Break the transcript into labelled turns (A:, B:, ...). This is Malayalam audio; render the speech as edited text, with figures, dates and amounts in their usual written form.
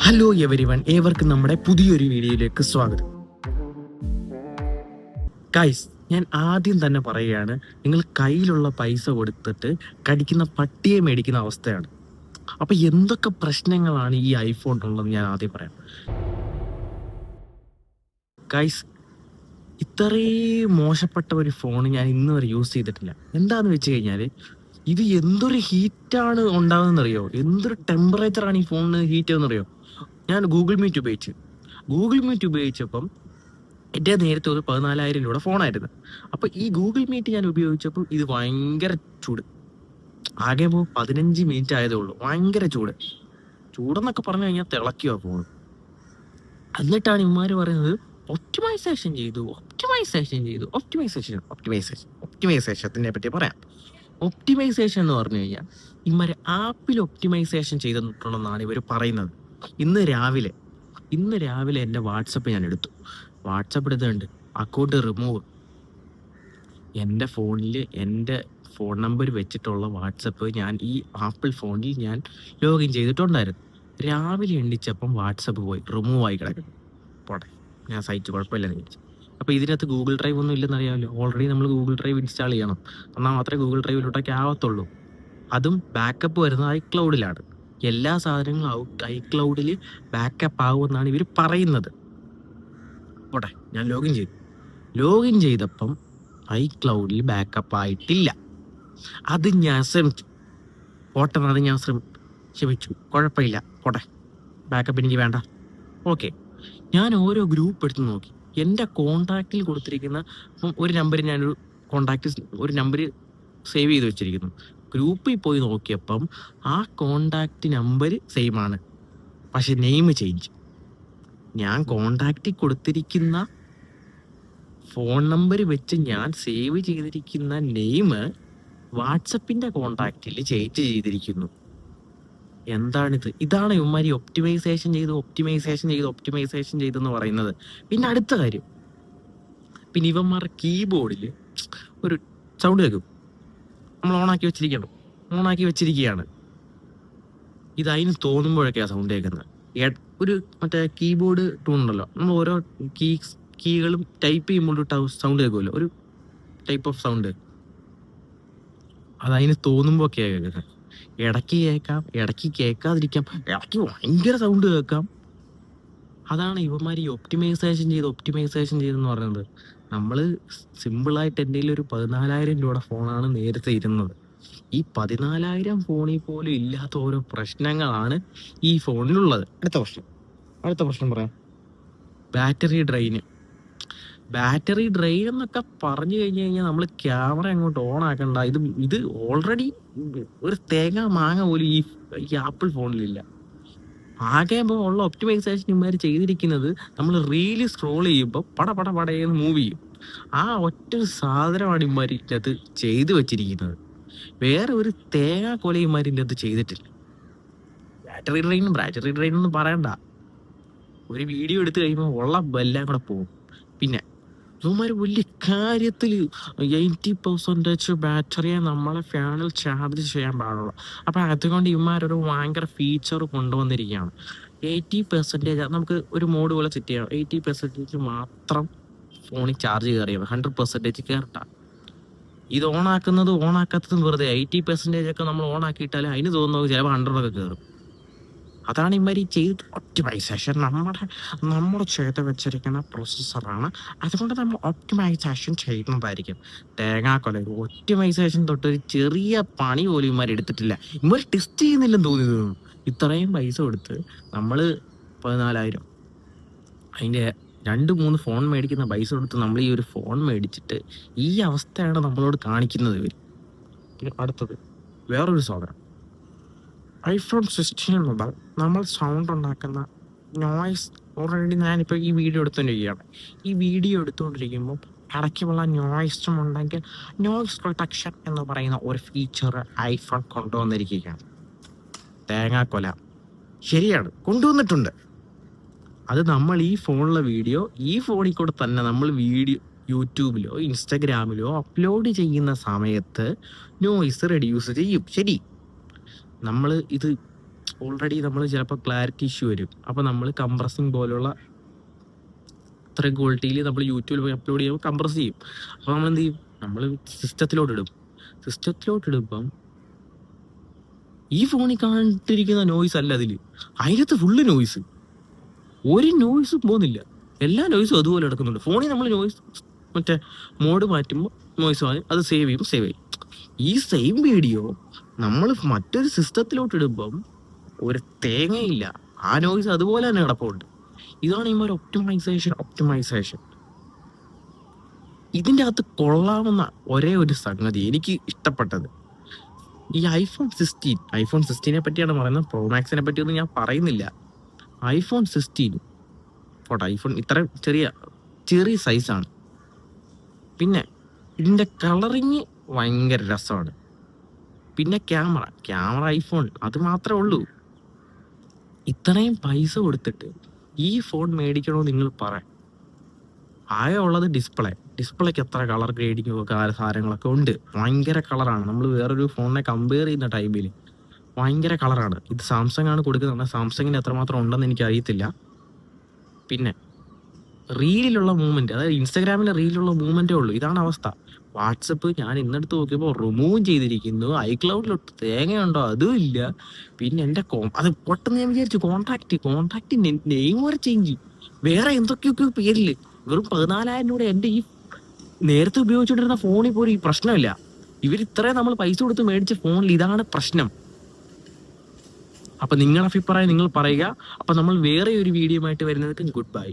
A: ഹലോ എവരിവൺ, ഏവർക്കും നമ്മുടെ പുതിയൊരു വീഡിയോയിലേക്ക് സ്വാഗതം. ഗൈസ്, ഞാൻ ആദ്യം തന്നെ പറയുകയാണ്, നിങ്ങൾ കയ്യിലുള്ള പൈസ കൊടുത്തിട്ട് കടിക്കുന്ന പട്ടിയെ മേടിക്കുന്ന അവസ്ഥയാണ്. അപ്പൊ എന്തൊക്കെ പ്രശ്നങ്ങളാണ് ഈ ഐഫോണിനുള്ളതെന്ന് ഞാൻ ആദ്യം പറയാം. ഗൈസ്, ഇത്രയും മോശപ്പെട്ട ഒരു ഫോൺ ഞാൻ ഇന്ന് വരെ യൂസ് ചെയ്തിട്ടില്ല. എന്താന്ന് വെച്ച് കഴിഞ്ഞാൽ, ഇത് എന്തൊരു ഹീറ്റാണ് ഉണ്ടാകുന്നറിയോ, എന്തൊരു ടെമ്പറേച്ചറാണ് ഈ ഫോണിന് ഹീറ്റ് ആവുന്നറിയോ. ഞാൻ ഗൂഗിൾ മീറ്റ് ഉപയോഗിച്ചപ്പം എൻ്റെ നേരത്തെ ഒരു 14,000 രൂപയുടെ ഫോണായിരുന്നു. അപ്പോൾ ഈ ഗൂഗിൾ മീറ്റ് ഞാൻ ഉപയോഗിച്ചപ്പോൾ ഇത് ഭയങ്കര ചൂട്. ആകെ 15 മിനിറ്റ് ആയതേ ഉള്ളൂ, ഭയങ്കര ചൂടെന്നൊക്കെ പറഞ്ഞു കഴിഞ്ഞാൽ തിളക്കിയോ ഫോൺ. എന്നിട്ടാണ് ഇവന്മാർ പറയുന്നത് ഒപ്റ്റിമൈസേഷനെ പറ്റി പറയാം. ഒപ്റ്റിമൈസേഷൻ എന്ന് പറഞ്ഞു കഴിഞ്ഞാൽ ഇവന്മാർ ആപ്പിൽ ഒപ്റ്റിമൈസേഷൻ ചെയ്തിട്ടുണ്ടെന്നാണ് ഇവർ പറയുന്നത്. ഇന്ന് രാവിലെ എൻ്റെ വാട്സപ്പ് ഞാൻ എടുത്തു. വാട്സപ്പ് എടുത്തുണ്ട്, അക്കൗണ്ട് റിമൂവ്. എൻ്റെ ഫോണിൽ എൻ്റെ ഫോൺ നമ്പർ വെച്ചിട്ടുള്ള വാട്സപ്പ് ഞാൻ ഈ ആപ്പിൾ ഫോണിൽ ഞാൻ ലോഗിൻ ചെയ്തിട്ടുണ്ടായിരുന്നു. രാവിലെ എണ്ണിച്ചപ്പം വാട്സപ്പ് പോയി, റിമൂവ് ആയി കിടക്കുന്നു. പോട്ടെ, ഞാൻ സൈറ്റ് കുഴപ്പമില്ലെന്ന് വിചാരിച്ചു. അപ്പോൾ ഇതിനകത്ത് ഗൂഗിൾ ഡ്രൈവ് ഒന്നും ഇല്ലെന്നറിയാമല്ലോ. ഓൾറെഡി നമ്മൾ ഗൂഗിൾ ഡ്രൈവ് ഇൻസ്റ്റാൾ ചെയ്യണം, എന്നാൽ മാത്രമേ ഗൂഗിൾ ഡ്രൈവിലോട്ടൊക്കെ ആവത്തുള്ളൂ. അതും ബാക്കപ്പ് വരുന്നത് ഐക്ലൗഡിലാണ്. എല്ലാ സാധനങ്ങളും ഐക്ലൗഡിൽ ബാക്കപ്പ് ആകുമെന്നാണ് ഇവർ പറയുന്നത്. പോട്ടെ, ഞാൻ ലോഗിൻ ചെയ്തപ്പം ഐക്ലൗഡിൽ ബാക്കപ്പ് ആയിട്ടില്ല. അത് ഞാൻ ശ്രമിച്ചു, കുഴപ്പമില്ല, പോട്ടെ, ബാക്കപ്പ് എനിക്ക് വേണ്ട. ഓക്കെ, ഞാൻ ഓരോ ഗ്രൂപ്പ് എടുത്ത് നോക്കി. എൻ്റെ കോണ്ടാക്റ്റിൽ കൊടുത്തിരിക്കുന്ന ഒരു നമ്പർ ഒരു നമ്പർ സേവ് ചെയ്ത് വെച്ചിരിക്കുന്നു. ഗ്രൂപ്പിൽ പോയി നോക്കിയപ്പം ആ കോണ്ടാക്റ്റ് നമ്പർ സെയിം ആണ്, പക്ഷെ നെയിം ചേഞ്ച്. ഞാൻ കോണ്ടാക്റ്റിൽ കൊടുത്തിരിക്കുന്ന ഫോൺ നമ്പർ വെച്ച് ഞാൻ സേവ് ചെയ്തിരിക്കുന്ന നെയിം വാട്സപ്പിൻ്റെ കോണ്ടാക്റ്റിൽ ചേഞ്ച് ചെയ്തിരിക്കുന്നു. എന്താണിത്? ഇതാണ് ഇവന്മാരി ഒപ്റ്റിമൈസേഷൻ ചെയ്തെന്ന് പറയുന്നത്. പിന്നെ അടുത്ത കാര്യം, പിന്നെ ഇവന്മാരുടെ കീബോർഡിൽ ഒരു സൗണ്ട് കേൾക്കും. നമ്മൾ ഓണാക്കി വെച്ചിരിക്കുകയാണ്. ഇത് അതിന് തോന്നുമ്പോഴൊക്കെയാണ് സൗണ്ട് കേൾക്കുന്നത്. ഒരു മറ്റേ കീബോർഡ് ടൂൺ ഉണ്ടല്ലോ, നമ്മൾ ഓരോ കീകളും ടൈപ്പ് ചെയ്യുമ്പോൾ സൗണ്ട് കേൾക്കുമല്ലോ, ഒരു ടൈപ്പ് ഓഫ് സൗണ്ട്. അതതിന് തോന്നുമ്പോൾ ഒക്കെയാണ് കേൾക്കുന്നത്. ഇടയ്ക്ക് കേൾക്കാം, ഇടയ്ക്ക് കേൾക്കാതിരിക്കാം, ഇടയ്ക്ക് ഭയങ്കര സൗണ്ട് കേൾക്കാം. അതാണ് ഇവന്മാർ ഈ ഒപ്റ്റിമൈസേഷൻ ചെയ്തെന്ന് പറയുന്നത്. നമ്മൾ സിമ്പിളായിട്ട് എന്തെങ്കിലും ഒരു 14,000 രൂപയുടെ ഫോണാണ് നേരത്തെ ഇരുന്നത്. ഈ 14,000 ഫോണിൽ പോലും ഇല്ലാത്ത ഓരോ പ്രശ്നങ്ങളാണ് ഈ ഫോണിലുള്ളത്. അടുത്ത പ്രശ്നം പറയാം. ബാറ്ററി ഡ്രെയിൻ എന്നൊക്കെ പറഞ്ഞു കഴിഞ്ഞാൽ നമ്മൾ ക്യാമറ അങ്ങോട്ട് ഓൺ ആക്കണ്ട. ഇത് ഓൾറെഡി ഒരു തേങ്ങ മാങ്ങ പോലും ഈ ആപ്പിൾ ഫോണിലില്ല. ആകെ ഉള്ള ഒപ്റ്റിമൈസേഷൻ ഇവന്മാർ ചെയ്തിരിക്കുന്നത്, നമ്മൾ റീല് സ്ക്രോൾ ചെയ്യുമ്പോൾ പടയെന്ന് മൂവ് ചെയ്യും. ആ ഒറ്റ സാധനമാണ് ഇവന്മാർ ഇതിനകത്ത് ചെയ്തു വെച്ചിരിക്കുന്നത്. വേറെ ഒരു തേങ്ങ കൊല ഇവന്മാർ ഇതിനകത്ത് ചെയ്തിട്ടില്ല. ബാറ്ററി ഡ്രെയിൻ ഒന്നും പറയണ്ട. ഒരു വീഡിയോ എടുത്തു കഴിയുമ്പോൾ ഉള്ള എല്ലാം കൂടെ പോകും. പിന്നെ ഇവന്മാർ വലിയ കാര്യത്തിൽ 80% ബാറ്ററിയെ നമ്മളെ ഫാനിൽ ചാർജ് ചെയ്യാൻ പാടുള്ളൂ. അപ്പം അതുകൊണ്ട് ഇവന്മാരൊരു ഭയങ്കര ഫീച്ചർ കൊണ്ടുവന്നിരിക്കുകയാണ്. 80% നമുക്ക് ഒരു മോഡ് പോലെ സെറ്റ് ചെയ്യണം. 80% മാത്രം ഫോണിൽ ചാർജ് കയറിയാൽ 100% കയറട്ട. ഇത് ഓണാക്കാത്തതും വെറുതെ. 80% ഒക്കെ നമ്മൾ ഓണാക്കിയിട്ടാൽ അതിന് തോന്നുന്നത് ചിലപ്പോൾ 100 ഒക്കെ കയറും. അതാണ് ഇവന്മാരി ചെയ്ത് ഒപ്റ്റിമൈസേഷൻ. നമ്മൾ ചെയ്ത് വെച്ചിരിക്കുന്ന പ്രോസസ്സറാണ്, അതുകൊണ്ട് നമ്മൾ ഒപ്റ്റിമൈസേഷൻ ചെയ്യുന്നതായിരിക്കും. തേങ്ങാക്കൊല ഒപ്റ്റിമൈസേഷൻ തൊട്ടൊരു ചെറിയ പണി പോലും ഇവന്മാർ എടുത്തിട്ടില്ല. ഇവന്മാർ ടെസ്റ്റ് ചെയ്യുന്നില്ലെന്ന് തോന്നിയത്. ഇത്രയും പൈസ കൊടുത്ത് നമ്മൾ 14,000 അതിൻ്റെ 2-3 ഫോൺ മേടിക്കുന്ന പൈസ കൊടുത്ത് നമ്മൾ ഈ ഒരു ഫോൺ മേടിച്ചിട്ട് ഈ അവസ്ഥയാണ് നമ്മളോട് കാണിക്കുന്നത് ഇവർ. അടുത്തത് വേറൊരു സാധനം, iPhone 16 മുതൽ നമ്മൾ സൗണ്ട് ഉണ്ടാക്കുന്ന നോയ്സ്. ഓൾറെഡി ഞാനിപ്പോൾ ഈ വീഡിയോ എടുത്തുകൊണ്ടിരിക്കുമ്പോൾ ഇടയ്ക്കുള്ള നോയ്സും ഉണ്ടെങ്കിൽ നോയ്സ് പ്രൊട്ടക്ഷൻ എന്ന് പറയുന്ന ഒരു ഫീച്ചർ ഐഫോൺ കൊണ്ടുവന്നിരിക്കുകയാണ്. തേങ്ങാക്കൊല ശരിയാണ്, കൊണ്ടുവന്നിട്ടുണ്ട്. അത് നമ്മൾ ഈ ഫോണിൽ കൂടെ തന്നെ നമ്മൾ യൂട്യൂബിലോ ഇൻസ്റ്റഗ്രാമിലോ അപ്ലോഡ് ചെയ്യുന്ന സമയത്ത് നോയ്സ് റെഡ്യൂസ് ചെയ്യും. ശരി, നമ്മൾ ഇത് ഓൾറെഡി നമ്മൾ ചിലപ്പോൾ ക്ലാരിറ്റി ഇഷ്യൂ വരും. അപ്പോൾ നമ്മൾ കംപ്രസിങ് പോലുള്ള ഇത്രയും ക്വാളിറ്റിയിൽ നമ്മൾ യൂട്യൂബിൽ പോയി അപ്ലോഡ് ചെയ്യുമ്പോൾ കംപ്രസ് ചെയ്യും. അപ്പോൾ നമ്മൾ എന്ത് ചെയ്യും, നമ്മൾ സിസ്റ്റത്തിലോട്ട് ഇടുമ്പം ഈ ഫോണിൽ കണ്ടിരിക്കുന്ന നോയ്സ് അല്ല അതിനകത്ത് ഫുള്ള് നോയ്സ്, ഒരു നോയ്സും പോകുന്നില്ല, എല്ലാ നോയ്സും അതുപോലെ എടുക്കുന്നുണ്ട്. ഫോണിൽ നമ്മൾ നോയ്സ് മറ്റേ മോഡ് മാറ്റുമ്പോൾ നോയ്സ് ആയി, അത് സേവ് ചെയ്യും. ഈ സെയിം വീഡിയോ നമ്മൾ മറ്റൊരു സിസ്റ്റത്തിലോട്ട് ഇടുമ്പം ഒരു തേങ്ങയില്ല, ആ നോയ്സ് അതുപോലെ തന്നെ കിടപ്പുണ്ട്. ഇതാണ് ഈ ഒരു ഒപ്റ്റിമൈസേഷൻ. ഇതിൻ്റെ അകത്ത് കൊള്ളാവുന്ന ഒരേ ഒരു സംഗതി എനിക്ക് ഇഷ്ടപ്പെട്ടത് ഈ ഐഫോൺ 16 പറ്റിയാണ് പറയുന്നത്. പ്രോ മാക്സിനെ പറ്റിയൊന്നും ഞാൻ പറയുന്നില്ല. ഐഫോൺ 16 പോട്ടെ, ഐഫോൺ ഇത്ര ചെറിയ സൈസാണ്. പിന്നെ ഇതിൻ്റെ കളറിങ് ഭയങ്കര രസമാണ്. പിന്നെ ക്യാമറ ഐഫോൺ അത് മാത്രമേ ഉള്ളൂ. ഇത്രയും പൈസ കൊടുത്തിട്ട് ഈ ഫോൺ മേടിക്കണമെന്ന് നിങ്ങൾ പറയാം. ആകെ ഉള്ളത് ഡിസ്പ്ലേക്ക് എത്ര കളർ ഗ്രേഡിങ്ങും ഒക്കെ സാധനങ്ങളൊക്കെ ഉണ്ട്. ഭയങ്കര കളറാണ്. നമ്മൾ വേറൊരു ഫോണിനെ കമ്പയർ ചെയ്യുന്ന ടൈമിൽ ഭയങ്കര കളറാണ്. ഇത് സാംസങ് ആണ് കൊടുക്കുന്നത്. സാംസങ്ങിന് എത്രമാത്രം ഉണ്ടെന്ന് എനിക്ക് അറിയത്തില്ല. പിന്നെ റീലിലുള്ള മൂവ്മെന്റ്, അതായത് ഇൻസ്റ്റാഗ്രാമിലെ റീലിലുള്ള മൂവ്മെന്റേ ഉള്ളൂ. ഇതാണ് അവസ്ഥ. വാട്സപ്പ് ഞാൻ ഇന്നെടുത്ത് നോക്കിയപ്പോൾ റിമൂവ് ചെയ്തിരിക്കുന്നു. ഐക്ലൗഡിലൊട്ട് തേങ്ങയുണ്ടോ അതും ഇല്ല. പിന്നെ എൻ്റെ അത് പെട്ടെന്ന് ഞാൻ വിചാരിച്ചു കോൺടാക്ട് നെയിം വരെ ചേഞ്ച്, വേറെ എന്തൊക്കെയൊക്കെ പേരില്. വെറും 14,000 രൂപ എൻ്റെ ഈ നേരത്തെ ഉപയോഗിച്ചുകൊണ്ടിരുന്ന ഫോണിൽ പോലും ഈ പ്രശ്നമില്ല. ഇത്രയും നമ്മൾ പൈസ കൊടുത്ത് മേടിച്ച ഫോണിൽ ഇതാണ് പ്രശ്നം. അപ്പൊ നിങ്ങളുടെ അഭിപ്രായം നിങ്ങൾ പറയുക. അപ്പൊ നമ്മൾ വേറെ ഒരു വീഡിയോ ആയിട്ട് വരുന്നതൊക്കെ ഗുഡ് ബൈ.